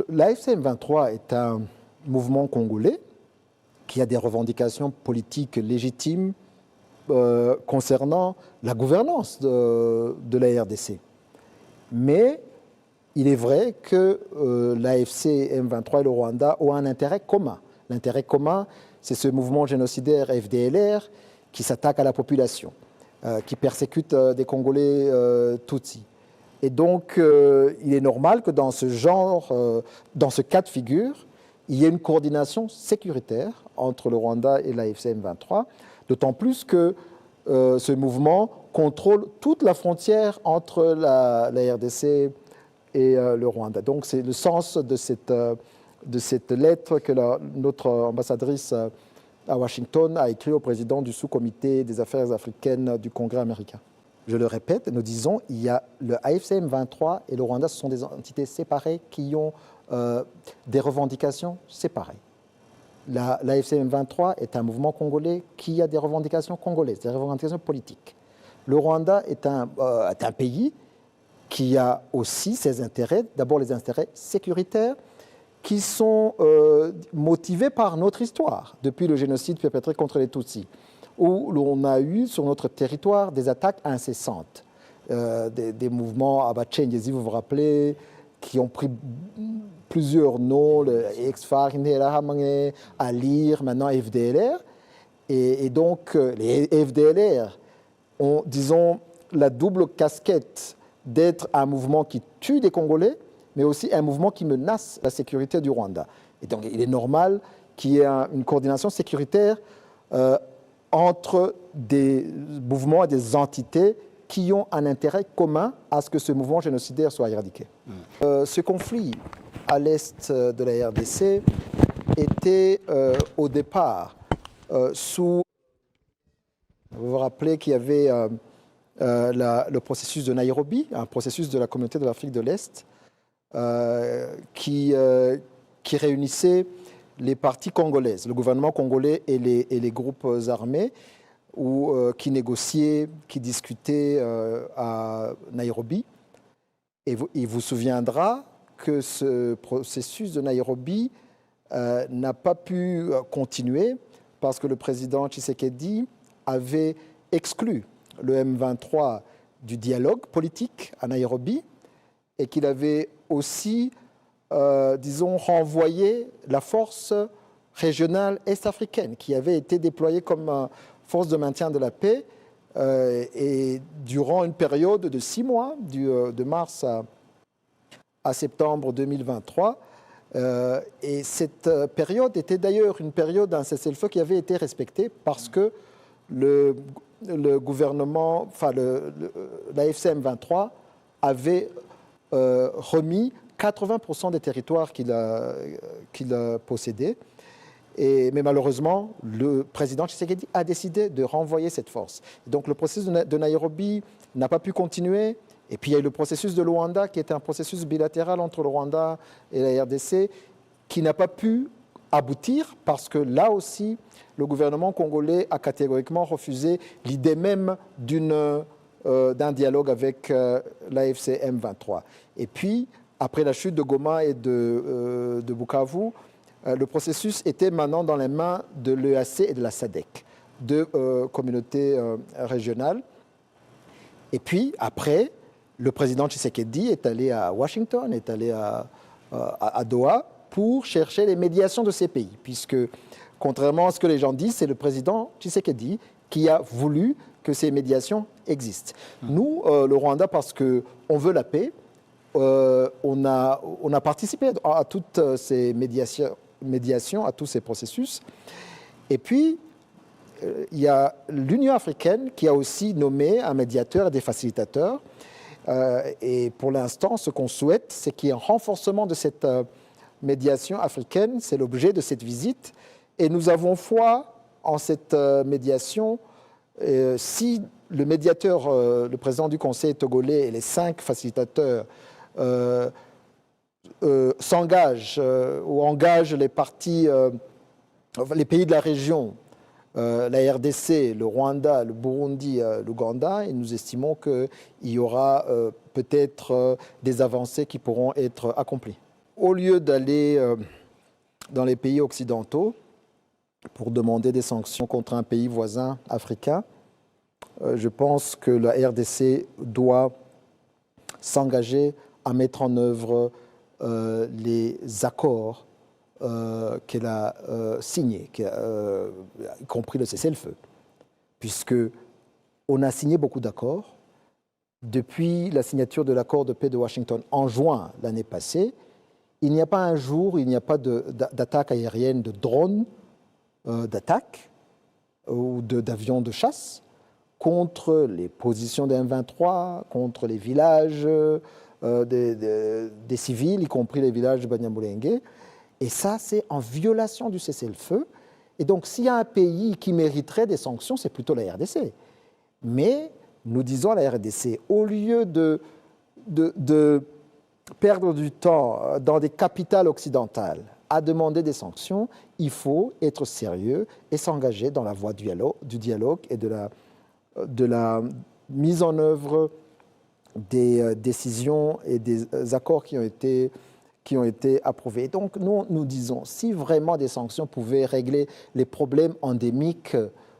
l'AFC M23 est un mouvement congolais qui a des revendications politiques légitimes concernant la gouvernance de la RDC. Mais il est vrai que l'AFC M23 et le Rwanda ont un intérêt commun. L'intérêt commun, c'est ce mouvement génocidaire FDLR qui s'attaque à la population, qui persécute des Congolais Tutsis. Et donc, il est normal que dans ce genre, dans ce cas de figure, il y ait une coordination sécuritaire entre le Rwanda et l'AFC M23, d'autant plus que ce mouvement contrôle toute la frontière entre la RDC et le Rwanda. Donc, c'est le sens de cette lettre que notre ambassadrice à Washington a écrite au président du sous-comité des affaires africaines du Congrès américain. Je le répète, nous disons, il y a le AFC M23 et le Rwanda, ce sont des entités séparées qui ont des revendications séparées. L'AFC M23 est un mouvement congolais qui a des revendications congolaises, des revendications politiques. Le Rwanda est un pays qui a aussi ses intérêts, d'abord les intérêts sécuritaires, qui sont motivés par notre histoire, depuis le génocide perpétré contre les Tutsis, où l'on a eu sur notre territoire des attaques incessantes, des mouvements Abachengi, vous vous rappelez, qui ont pris plusieurs noms, le Ex-FAR, Alir, maintenant FDLR. Et donc, les FDLR ont, disons, la double casquette d'être un mouvement qui tue des Congolais, mais aussi un mouvement qui menace la sécurité du Rwanda. Et donc, il est normal qu'il y ait une coordination sécuritaire entre des mouvements et des entités qui ont un intérêt commun à ce que ce mouvement génocidaire soit éradiqué. Ce conflit à l'est de la RDC était au départ sous... Vous vous rappelez qu'il y avait le processus de Nairobi, un processus de la communauté de l'Afrique de l'Est, qui réunissait les parties congolaises, le gouvernement congolais et les groupes armés, qui négociaient, qui discutaient à Nairobi. Et il vous souviendra que ce processus de Nairobi n'a pas pu continuer parce que le président Tshisekedi avait exclu le M23 du dialogue politique à Nairobi et qu'il avait aussi, disons, renvoyé la force régionale est-africaine qui avait été déployée comme force de maintien de la paix et durant une période de 6 mois, de mars à septembre 2023. Et cette période était d'ailleurs une période d'un cessez-le-feu qui avait été respectée parce que le gouvernement, enfin l'AFC M23 avait remis 80% des territoires qu'il possédait. Mais malheureusement, le président Tshisekedi a décidé de renvoyer cette force. Donc le processus de Nairobi n'a pas pu continuer. Et puis il y a eu le processus de Luanda, qui est un processus bilatéral entre le Rwanda et la RDC, qui n'a pas pu aboutir parce que là aussi, le gouvernement congolais a catégoriquement refusé l'idée même d'un dialogue avec l'AFC M23. Et puis, après la chute de Goma et de Bukavu, le processus était maintenant dans les mains de l'EAC et de la SADC, deux communautés régionales. Et puis, après, le président Tshisekedi est allé à Washington, est allé à Doha pour chercher les médiations de ces pays, puisque, contrairement à ce que les gens disent, c'est le président Tshisekedi qui a voulu que ces médiations existent. Nous, le Rwanda, parce qu'on veut la paix, on a participé à toutes ces médiations, à tous ces processus. Et puis, il y a l'Union africaine qui a aussi nommé un médiateur et des facilitateurs. Et pour l'instant, ce qu'on souhaite, c'est qu'il y ait un renforcement de cette médiation africaine. C'est l'objet de cette visite. Et nous avons foi en cette médiation. Si le médiateur, le président du Conseil togolais et les 5 facilitateurs s'engagent ou engagent les parties, les pays de la région, la RDC, le Rwanda, le Burundi, l'Ouganda, et nous estimons qu'il y aura peut-être des avancées qui pourront être accomplies. au lieu d'aller dans les pays occidentaux pour demander des sanctions contre un pays voisin africain, je pense que la RDC doit s'engager à mettre en œuvre les accords qu'elle a signés, y compris le cessez-le-feu, puisque on a signé beaucoup d'accords. Depuis la signature de l'accord de paix de Washington en juin l'année passée, il n'y a pas un jour, il n'y a pas d'attaque aérienne, de drones d'attaque ou d'avions de chasse contre les positions des M23, contre les villages des civils, y compris les villages de Banyamulenge. Et ça, c'est en violation du cessez-le-feu. Et donc, s'il y a un pays qui mériterait des sanctions, c'est plutôt la RDC. Mais nous disons à la RDC, au lieu de perdre du temps dans des capitales occidentales à demander des sanctions, il faut être sérieux et s'engager dans la voie du dialogue et de la mise en œuvre des décisions et des accords qui ont été approuvés. Donc nous disons, si vraiment des sanctions pouvaient régler les problèmes endémiques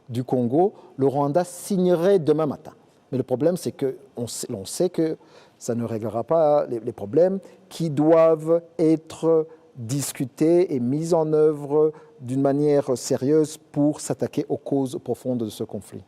du Congo, le Rwanda signerait demain matin. Mais le problème, c'est qu'on sait que ça ne réglera pas les problèmes qui doivent être discutés et mis en œuvre d'une manière sérieuse pour s'attaquer aux causes profondes de ce conflit.